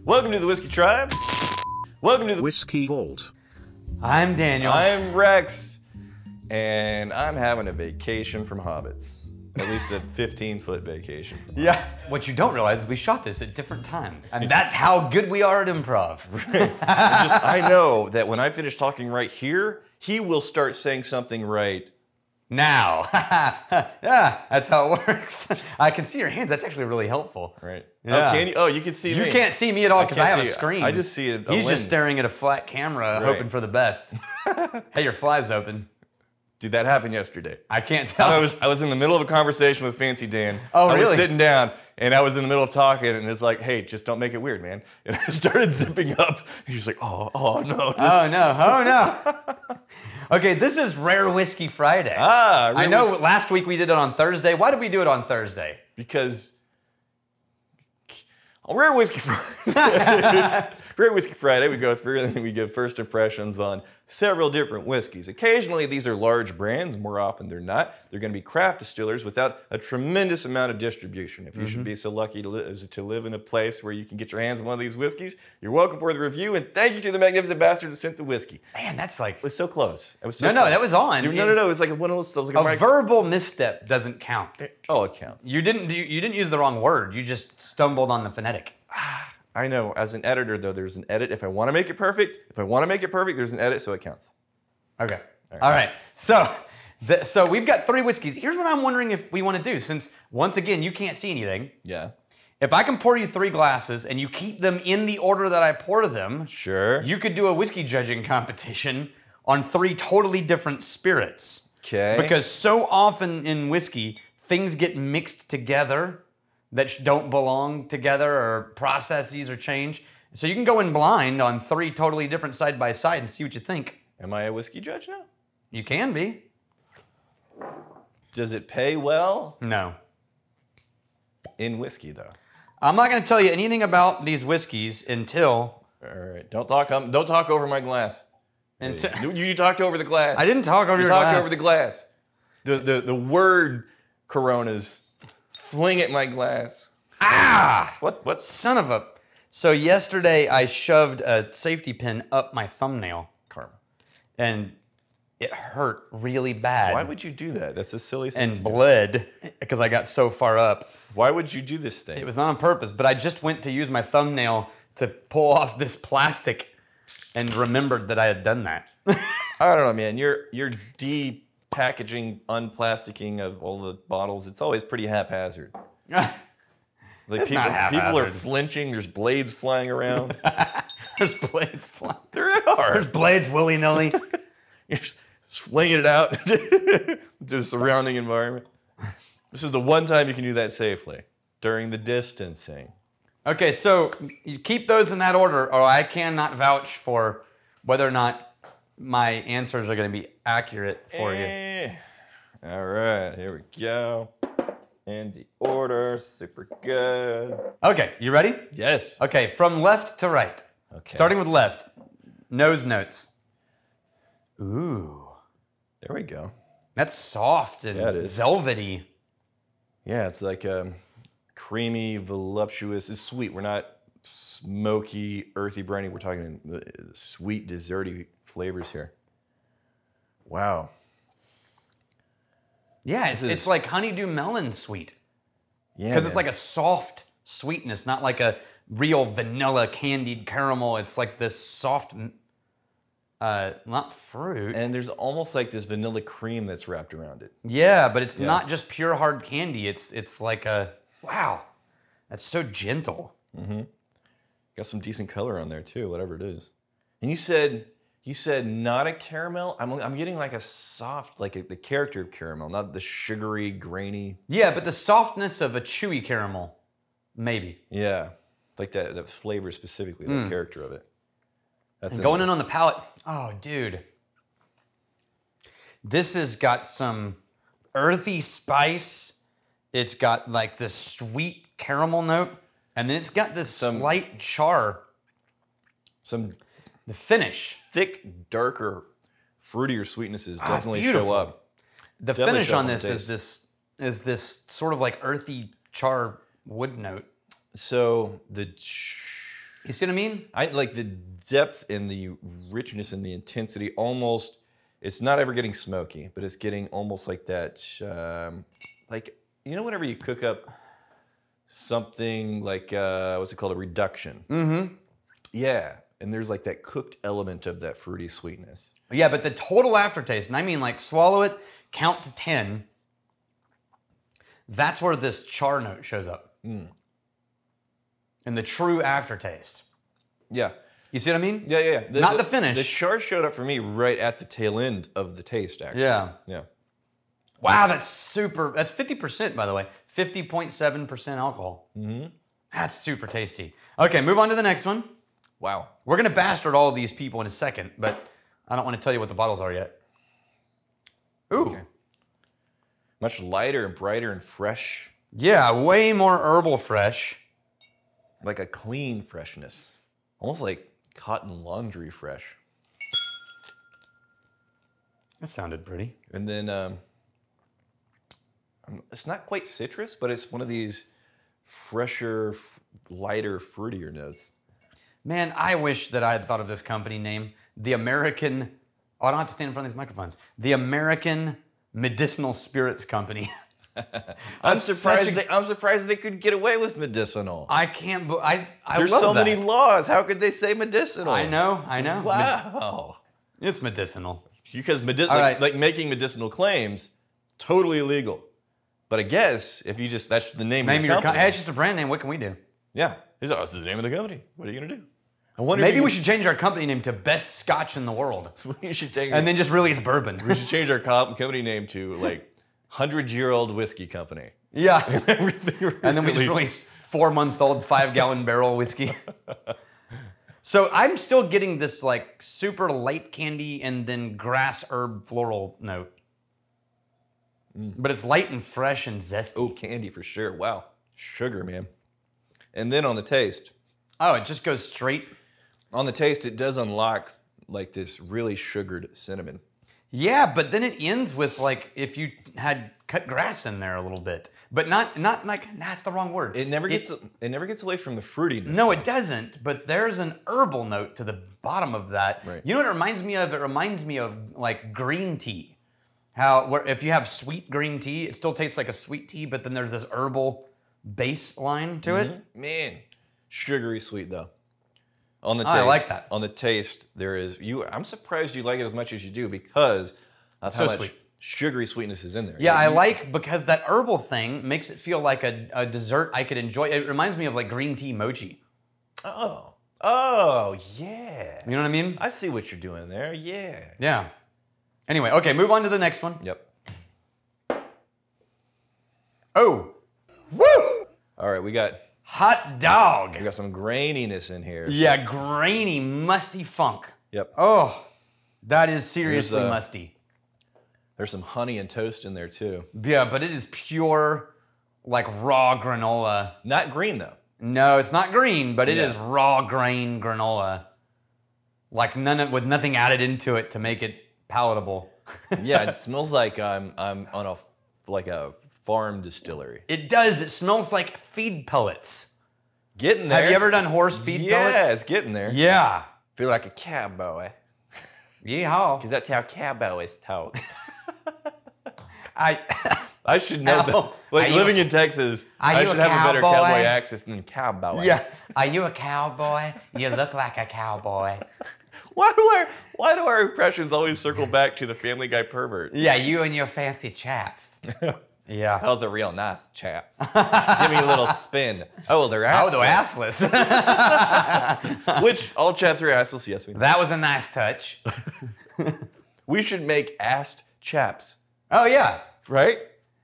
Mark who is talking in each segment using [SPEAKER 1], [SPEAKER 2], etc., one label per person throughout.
[SPEAKER 1] Welcome to the Whiskey Tribe. Welcome to the
[SPEAKER 2] Whiskey Vault.
[SPEAKER 3] I'm Daniel.
[SPEAKER 1] I'm Rex, and I'm having a vacation from hobbits. At least a 15-foot vacation from hobbits.
[SPEAKER 3] Yeah. What you don't realize is we shot this at different times. And that's how good we are at improv.
[SPEAKER 1] I know that when I finish talking right here, he will start saying something right
[SPEAKER 3] now. Yeah, that's how it works. I can see your hands. That's actually really helpful.
[SPEAKER 1] Right.
[SPEAKER 3] Yeah.
[SPEAKER 1] Oh, can you? Oh, you can see me.
[SPEAKER 3] You can't see me at all because I have a
[SPEAKER 1] see-
[SPEAKER 3] screen.
[SPEAKER 1] I just see it.
[SPEAKER 3] He's just staring at a flat camera, hoping for the best. Hey, your fly's open.
[SPEAKER 1] Dude, that happened yesterday.
[SPEAKER 3] I can't tell.
[SPEAKER 1] I was in the middle of a conversation with Fancy Dan.
[SPEAKER 3] Oh,
[SPEAKER 1] I was
[SPEAKER 3] really?
[SPEAKER 1] sitting down, and I was in the middle of talking, and it's like, hey, just don't make it weird, man. And I started zipping up, and he's like, oh no.
[SPEAKER 3] Oh no. Okay, this is Rare Whiskey Friday. I know last week we did it on Thursday. Why did we do it on Thursday?
[SPEAKER 1] Because on Rare Whiskey Friday, Rare Whiskey Friday, we go through and we give first impressions on several different whiskeys. Occasionally, these are large brands. More often than not, they're going to be craft distillers without a tremendous amount of distribution. If you should be so lucky to live in a place where you can get your hands on one of these whiskeys, you're welcome for the review. And thank you to the magnificent bastard that sent the whiskey.
[SPEAKER 3] Man, that's like...
[SPEAKER 1] It was so close. It was so
[SPEAKER 3] No,
[SPEAKER 1] close.
[SPEAKER 3] that was on.
[SPEAKER 1] No. It was like one of those. It was like
[SPEAKER 3] A verbal misstep doesn't count.
[SPEAKER 1] Oh, it counts.
[SPEAKER 3] You didn't use the wrong word. You just stumbled on the phonetic.
[SPEAKER 1] I know. As an editor, though, there's an edit. If I want to make it perfect, there's an edit, so it counts.
[SPEAKER 3] Okay. All right. So we've got 3 whiskeys. Here's what I'm wondering if we want to do, since once again you can't see anything.
[SPEAKER 1] Yeah.
[SPEAKER 3] If I can pour you 3 glasses and you keep them in the order that I pour them,
[SPEAKER 1] Sure.
[SPEAKER 3] you could do a whiskey judging competition on 3 totally different spirits.
[SPEAKER 1] Okay.
[SPEAKER 3] Because so often in whiskey, things get mixed together that don't belong together, or processes or change. So you can go in blind on 3 totally different side by side and see what you think.
[SPEAKER 1] Am I a whiskey judge now?
[SPEAKER 3] You can be.
[SPEAKER 1] Does it pay well?
[SPEAKER 3] No.
[SPEAKER 1] In whiskey, though.
[SPEAKER 3] I'm not going to tell you anything about these whiskeys until...
[SPEAKER 1] All right. Don't talk over my glass. You talked over the glass.
[SPEAKER 3] I didn't talk over
[SPEAKER 1] You
[SPEAKER 3] your glass.
[SPEAKER 1] talked over the glass. The word Coronas fling at my glass.
[SPEAKER 3] Ah!
[SPEAKER 1] What?
[SPEAKER 3] Son of a... So yesterday I shoved a safety pin up my thumbnail.
[SPEAKER 1] Karma.
[SPEAKER 3] And it hurt really bad.
[SPEAKER 1] Why would you do that? That's a silly thing.
[SPEAKER 3] And bled because I got so far up.
[SPEAKER 1] Why would you do this thing?
[SPEAKER 3] It was not on purpose, but I just went to use my thumbnail to pull off this plastic and remembered that I had done that.
[SPEAKER 1] I don't know, man. You're de-packaging, unplasticking of all the bottles. It's always pretty haphazard. Like
[SPEAKER 3] It's not haphazard.
[SPEAKER 1] people are flinching. There's blades flying around.
[SPEAKER 3] There's blades flying.
[SPEAKER 1] There are.
[SPEAKER 3] There's blades willy-nilly.
[SPEAKER 1] You're just flinging it out to the surrounding environment. This is the one time you can do that safely, during the distancing.
[SPEAKER 3] Okay, so you keep those in that order, or I cannot vouch for whether or not my answers are going to be accurate for you.
[SPEAKER 1] All right, here we go. And the order, super good.
[SPEAKER 3] Okay, you ready?
[SPEAKER 1] Yes.
[SPEAKER 3] Okay, from left to right.
[SPEAKER 1] Okay.
[SPEAKER 3] Starting with left. Nose notes. Ooh.
[SPEAKER 1] There we go.
[SPEAKER 3] That's soft and
[SPEAKER 1] Yeah, it is.
[SPEAKER 3] velvety.
[SPEAKER 1] Yeah, it's like creamy, voluptuous. It's sweet. We're not smoky, earthy, briny. We're talking the sweet, desserty flavors here. Wow.
[SPEAKER 3] Yeah, it's like honeydew melon sweet.
[SPEAKER 1] Yeah.
[SPEAKER 3] Because it's like a soft sweetness, not like a real vanilla candied caramel. It's like this soft, not fruit.
[SPEAKER 1] And there's almost like this vanilla cream that's wrapped around it.
[SPEAKER 3] Yeah, but it's not just pure hard candy. It's like a, wow, that's so gentle.
[SPEAKER 1] Mm-hmm. Got some decent color on there too, whatever it is. And you said not a caramel. I'm getting like a soft, like the character of caramel, not the sugary, grainy.
[SPEAKER 3] Yeah, but the softness of a chewy caramel, maybe.
[SPEAKER 1] Yeah, like that flavor specifically, the character of it. That's
[SPEAKER 3] And going in on the palate, oh, dude. This has got some earthy spice. It's got like this sweet caramel note, and then it's got this slight char. The finish.
[SPEAKER 1] Thick, darker, fruitier sweetnesses definitely show up.
[SPEAKER 3] The finish on this is this sort of like earthy char wood note.
[SPEAKER 1] So
[SPEAKER 3] You see what I mean?
[SPEAKER 1] I like the depth and the richness and the intensity. Almost, it's not ever getting smoky, but it's getting almost like that. Like, you know, whenever you cook up something like what's it called, a reduction?
[SPEAKER 3] Mm-hmm.
[SPEAKER 1] Yeah, and there's like that cooked element of that fruity sweetness.
[SPEAKER 3] Yeah, but the total aftertaste, and I mean like swallow it, count to 10. That's where this char note shows up. And the true aftertaste.
[SPEAKER 1] Yeah.
[SPEAKER 3] You see what I mean?
[SPEAKER 1] Yeah.
[SPEAKER 3] Not the finish.
[SPEAKER 1] The char showed up for me right at the tail end of the taste, actually.
[SPEAKER 3] Yeah.
[SPEAKER 1] Yeah.
[SPEAKER 3] Wow, that's super. That's 50%, by the way. 50.7% alcohol. Mm-hmm. That's super tasty. Okay, move on to the next one.
[SPEAKER 1] Wow.
[SPEAKER 3] We're going to bastard all of these people in a second, but I don't want to tell you what the bottles are yet. Ooh.
[SPEAKER 1] Okay. Much lighter and brighter and fresh.
[SPEAKER 3] Yeah, way more herbal fresh.
[SPEAKER 1] Like a clean freshness. Almost like cotton laundry fresh.
[SPEAKER 3] That sounded pretty.
[SPEAKER 1] And then it's not quite citrus, but it's one of these fresher, lighter, fruitier notes.
[SPEAKER 3] Man, I wish that I had thought of this company name. The American... Oh, I don't have to stand in front of these microphones. The American Medicinal Spirits Company.
[SPEAKER 1] I'm surprised they could get away with medicinal.
[SPEAKER 3] I can't...
[SPEAKER 1] There's
[SPEAKER 3] love
[SPEAKER 1] so
[SPEAKER 3] that.
[SPEAKER 1] many laws. How could they say medicinal?
[SPEAKER 3] I know.
[SPEAKER 1] Wow.
[SPEAKER 3] It's medicinal.
[SPEAKER 1] Because
[SPEAKER 3] right.
[SPEAKER 1] like making medicinal claims, totally illegal. But I guess if you just, that's the name of your company.
[SPEAKER 3] Hey, it's just a brand name. What can we do?
[SPEAKER 1] Yeah. This is the name of the company. What are you going to do? I wonder
[SPEAKER 3] Maybe we should change our company name to Best Scotch in the World.
[SPEAKER 1] We should change
[SPEAKER 3] and then just release bourbon.
[SPEAKER 1] We should change our company name to like 100-year-old whiskey company.
[SPEAKER 3] Yeah. And then we just release 4-month-old 5-gallon barrel whiskey. So I'm still getting this like super light candy and then grass herb floral note. But it's light and fresh and zesty.
[SPEAKER 1] Oh, candy for sure. Wow. Sugar, man. And then on the taste.
[SPEAKER 3] Oh, it just goes straight.
[SPEAKER 1] On the taste, it does unlock like this really sugared cinnamon.
[SPEAKER 3] Yeah, but then it ends with like if you had cut grass in there a little bit. But not like, that's the wrong word.
[SPEAKER 1] It never gets away from the fruitiness.
[SPEAKER 3] No, it doesn't. But there's an herbal note to the bottom of that.
[SPEAKER 1] Right.
[SPEAKER 3] You know what it reminds me of? It reminds me of like green tea. How if you have sweet green tea, it still tastes like a sweet tea, but then there's this herbal base line to it.
[SPEAKER 1] Man, sugary sweet though. On the taste,
[SPEAKER 3] I like that.
[SPEAKER 1] On the taste, there is I'm surprised you like it as much as you do because of how much sugary sweetness is in there.
[SPEAKER 3] Yeah, I like because that herbal thing makes it feel like a dessert I could enjoy. It reminds me of like green tea mochi.
[SPEAKER 1] Oh, yeah.
[SPEAKER 3] You know what I mean?
[SPEAKER 1] I see what you're doing there. Yeah.
[SPEAKER 3] Yeah. Anyway, okay, move on to the next one.
[SPEAKER 1] Yep.
[SPEAKER 3] Oh. Woo!
[SPEAKER 1] All right, we got
[SPEAKER 3] hot dog.
[SPEAKER 1] We got some graininess in here.
[SPEAKER 3] Yeah, grainy, musty funk.
[SPEAKER 1] Yep.
[SPEAKER 3] Oh, that is seriously musty.
[SPEAKER 1] There's some honey and toast in there too.
[SPEAKER 3] Yeah, but it is pure, like raw granola.
[SPEAKER 1] Not green though.
[SPEAKER 3] No, it's not green, but it is raw grain granola. Like with nothing added into it to make it palatable.
[SPEAKER 1] Yeah, it smells like I'm on a farm distillery.
[SPEAKER 3] It does. It smells like feed pellets.
[SPEAKER 1] Getting there.
[SPEAKER 3] Have you ever done horse feed pellets?
[SPEAKER 1] Yeah, it's getting there.
[SPEAKER 3] Yeah.
[SPEAKER 1] Feel like a cowboy.
[SPEAKER 3] Yeehaw.
[SPEAKER 1] Because that's how cowboys talk.
[SPEAKER 3] I
[SPEAKER 1] should know that. Like living in Texas, I should have a better cowboy accent than cowboy.
[SPEAKER 3] Yeah. Are you a cowboy? You look like a cowboy.
[SPEAKER 1] Why do our impressions always circle back to the Family Guy pervert?
[SPEAKER 3] Yeah, you and your fancy chaps. Yeah.
[SPEAKER 1] Those are real nice chaps. Give me a little spin. Oh, they're assless.
[SPEAKER 3] Oh, they're assless.
[SPEAKER 1] Which, all chaps are assless, yes we know.
[SPEAKER 3] That was a nice touch.
[SPEAKER 1] We should make assed chaps.
[SPEAKER 3] Oh, yeah.
[SPEAKER 1] Right?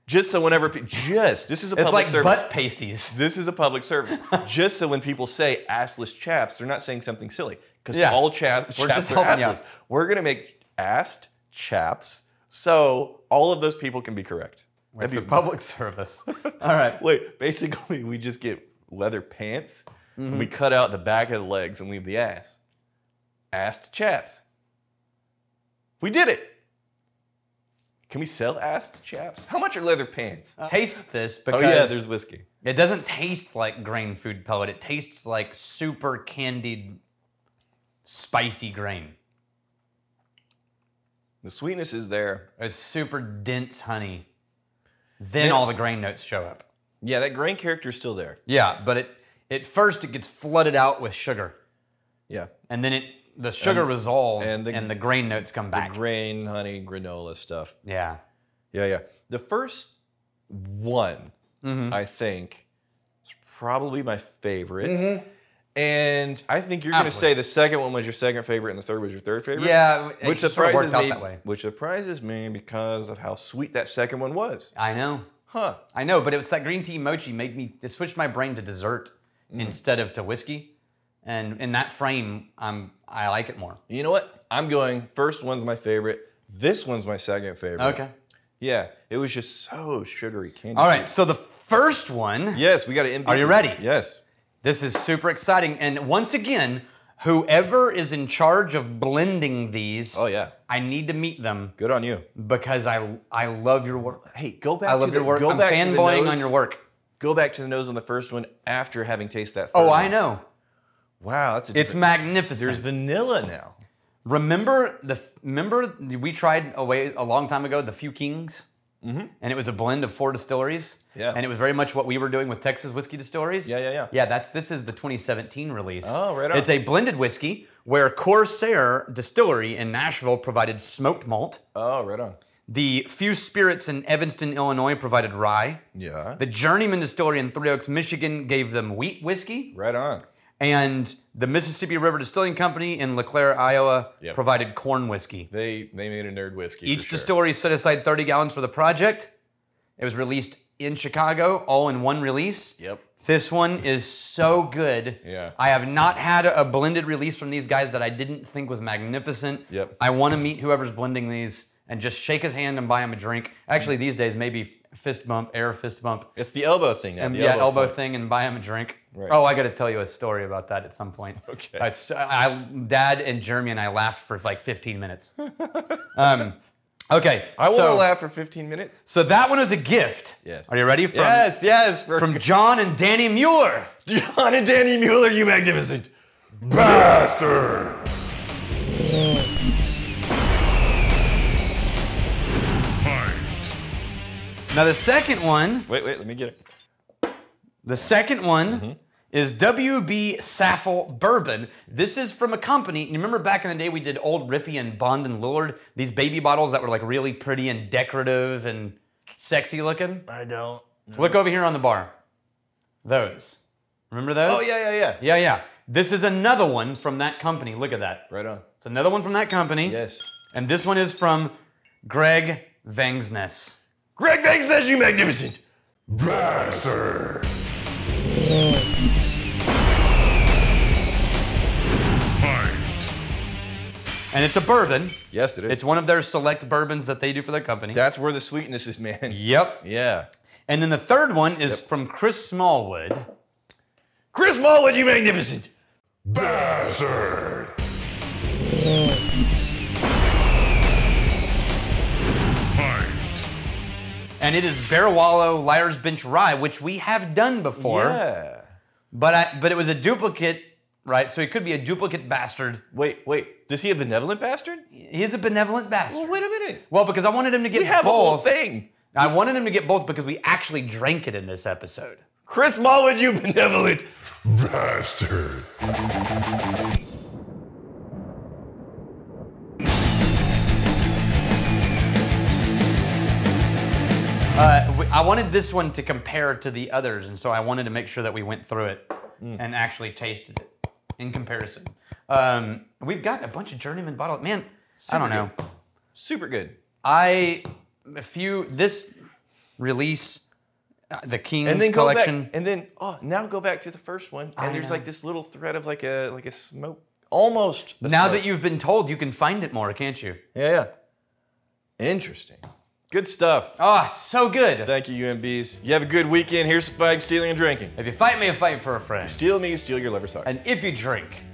[SPEAKER 1] Just so whenever this is a public service.
[SPEAKER 3] It's like butt pasties.
[SPEAKER 1] This is a public service. Just so when people say assless chaps, they're not saying something silly. Because all chaps are assless. We're going to make assed chaps so all of those people can be correct.
[SPEAKER 3] It's a public service. All right.
[SPEAKER 1] Wait, basically we just get leather pants and we cut out the back of the legs and leave the ass. Assed chaps. We did it. Can we sell ass to chaps? How much are leather pants?
[SPEAKER 3] Taste this
[SPEAKER 1] Oh
[SPEAKER 3] because
[SPEAKER 1] yeah, there's whiskey.
[SPEAKER 3] it doesn't taste like grain food pellet. It tastes like super candied, spicy grain.
[SPEAKER 1] The sweetness is there.
[SPEAKER 3] It's super dense honey. Then all the grain notes show up.
[SPEAKER 1] Yeah, that grain character is still there.
[SPEAKER 3] Yeah, but at first it gets flooded out with sugar.
[SPEAKER 1] Yeah.
[SPEAKER 3] And then the sugar resolves
[SPEAKER 1] and
[SPEAKER 3] and the grain notes come back.
[SPEAKER 1] The grain, honey, granola stuff.
[SPEAKER 3] Yeah.
[SPEAKER 1] Yeah. The first one, I think, is probably my favorite. And I think you're going to say the second one was your second favorite and the third was your third favorite.
[SPEAKER 3] Yeah,
[SPEAKER 1] which
[SPEAKER 3] it sort of
[SPEAKER 1] surprises
[SPEAKER 3] worked out
[SPEAKER 1] me.
[SPEAKER 3] that way.
[SPEAKER 1] Which surprises me because of how sweet that second one was.
[SPEAKER 3] I know.
[SPEAKER 1] Huh.
[SPEAKER 3] I know, but it was that green tea mochi it switched my brain to dessert instead of to whiskey. And in that frame, I like it more.
[SPEAKER 1] You know what? I'm going, first one's my favorite. This one's my second favorite.
[SPEAKER 3] Okay.
[SPEAKER 1] Yeah, it was just so sugary candy.
[SPEAKER 3] All right, so the first one.
[SPEAKER 1] Yes, we got to MVP.
[SPEAKER 3] Are you ready?
[SPEAKER 1] Yes.
[SPEAKER 3] This is super exciting. And once again, whoever is in charge of blending these,
[SPEAKER 1] Oh yeah.
[SPEAKER 3] I need to meet them
[SPEAKER 1] Good on you.
[SPEAKER 3] because I love your work.
[SPEAKER 1] Hey, go back
[SPEAKER 3] I love
[SPEAKER 1] to
[SPEAKER 3] your work.
[SPEAKER 1] Go
[SPEAKER 3] I'm
[SPEAKER 1] back to the
[SPEAKER 3] fanboying
[SPEAKER 1] nose.
[SPEAKER 3] on your work.
[SPEAKER 1] Go back to the nose on the first one after having tasted that third
[SPEAKER 3] Oh,
[SPEAKER 1] one.
[SPEAKER 3] I know.
[SPEAKER 1] Wow, that's a
[SPEAKER 3] It's
[SPEAKER 1] different-
[SPEAKER 3] magnificent.
[SPEAKER 1] There's vanilla now.
[SPEAKER 3] Remember we tried a long time ago the Few Kings? And it was a blend of 4 distilleries.
[SPEAKER 1] Yeah.
[SPEAKER 3] And it was very much what we were doing with Texas whiskey distilleries.
[SPEAKER 1] Yeah.
[SPEAKER 3] Yeah, this is the 2017 release.
[SPEAKER 1] Oh, right on.
[SPEAKER 3] It's a blended whiskey where Corsair Distillery in Nashville provided smoked malt.
[SPEAKER 1] Oh, right on.
[SPEAKER 3] The Few Spirits in Evanston, Illinois provided rye.
[SPEAKER 1] Yeah.
[SPEAKER 3] The Journeyman Distillery in Three Oaks, Michigan gave them wheat whiskey.
[SPEAKER 1] Right on.
[SPEAKER 3] And the Mississippi River Distilling Company in LeClaire, Iowa provided corn whiskey.
[SPEAKER 1] They made a nerd whiskey.
[SPEAKER 3] Each
[SPEAKER 1] for sure.
[SPEAKER 3] distillery set aside 30 gallons for the project. It was released in Chicago, all in one release.
[SPEAKER 1] Yep.
[SPEAKER 3] This one is so good.
[SPEAKER 1] Yeah.
[SPEAKER 3] I have not had a blended release from these guys that I didn't think was magnificent.
[SPEAKER 1] Yep.
[SPEAKER 3] I want to meet whoever's blending these and just shake his hand and buy him a drink. Actually, these days, maybe fist bump, air fist bump.
[SPEAKER 1] It's the elbow thing now.
[SPEAKER 3] And
[SPEAKER 1] the
[SPEAKER 3] elbow
[SPEAKER 1] point.
[SPEAKER 3] thing and buy him a drink.
[SPEAKER 1] Right.
[SPEAKER 3] Oh, I got to tell you a story about that at some point.
[SPEAKER 1] Okay.
[SPEAKER 3] Dad and Jeremy and I laughed for like 15 minutes. Okay.
[SPEAKER 1] I want to laugh for 15 minutes.
[SPEAKER 3] So that one is a gift.
[SPEAKER 1] Yes.
[SPEAKER 3] Are you ready?
[SPEAKER 1] Yes.
[SPEAKER 3] From John and Dani Mueller.
[SPEAKER 1] John and Dani Mueller, you magnificent bastards.
[SPEAKER 3] Now the second one.
[SPEAKER 1] Wait, let me get it.
[SPEAKER 3] The second one is WB Saffell Bourbon. This is from a company. You remember back in the day we did Old Rippy and Bond and Lillard? These baby bottles that were like really pretty and decorative and sexy looking?
[SPEAKER 1] I don't.
[SPEAKER 3] Look over here on the bar. Those. Remember those?
[SPEAKER 1] Oh, yeah.
[SPEAKER 3] Yeah. This is another one from that company. Look at that.
[SPEAKER 1] Right on.
[SPEAKER 3] It's another one from that company.
[SPEAKER 1] Yes.
[SPEAKER 3] And this one is from Greg Vangsness.
[SPEAKER 1] Greg Vangsness, you magnificent bastard.
[SPEAKER 3] And it's a bourbon.
[SPEAKER 1] Yes, it is.
[SPEAKER 3] It's one of their select bourbons that they do for their company.
[SPEAKER 1] That's where the sweetness is, man.
[SPEAKER 3] Yep.
[SPEAKER 1] Yeah.
[SPEAKER 3] And then the third one is from Chris Smallwood.
[SPEAKER 1] Chris Smallwood, you magnificent bastard.
[SPEAKER 3] And it is Wallow Liar's Bench Rye, which we have done before.
[SPEAKER 1] Yeah.
[SPEAKER 3] But it was a duplicate, right? So it could be a duplicate bastard.
[SPEAKER 1] Wait. Does he a benevolent bastard?
[SPEAKER 3] He's a benevolent bastard.
[SPEAKER 1] Well, wait a minute.
[SPEAKER 3] Well, because I wanted him to get
[SPEAKER 1] We have
[SPEAKER 3] both.
[SPEAKER 1] a whole thing.
[SPEAKER 3] I wanted him to get both because we actually drank it in this episode.
[SPEAKER 1] Chris Smallwood, you benevolent bastard.
[SPEAKER 3] I wanted this one to compare to the others, and so I wanted to make sure that we went through it and actually tasted it in comparison. We've got a bunch of Journeyman bottles. Man, I don't know.
[SPEAKER 1] Super good.
[SPEAKER 3] This release, the King's
[SPEAKER 1] And then
[SPEAKER 3] collection.
[SPEAKER 1] go back, and then now go back to the first one, and there's
[SPEAKER 3] know.
[SPEAKER 1] like this little thread of like a smoke, almost.
[SPEAKER 3] Now that you've been told, you can find it more, can't you?
[SPEAKER 1] Yeah. Interesting. Good stuff.
[SPEAKER 3] Oh, it's so good.
[SPEAKER 1] Thank you, UMBs. You have a good weekend. Here's some fighting, stealing, and drinking.
[SPEAKER 3] If you fight me, I fight for a friend.
[SPEAKER 1] Steal me, steal your liver sock.
[SPEAKER 3] And if you drink,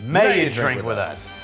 [SPEAKER 3] may you drink with us.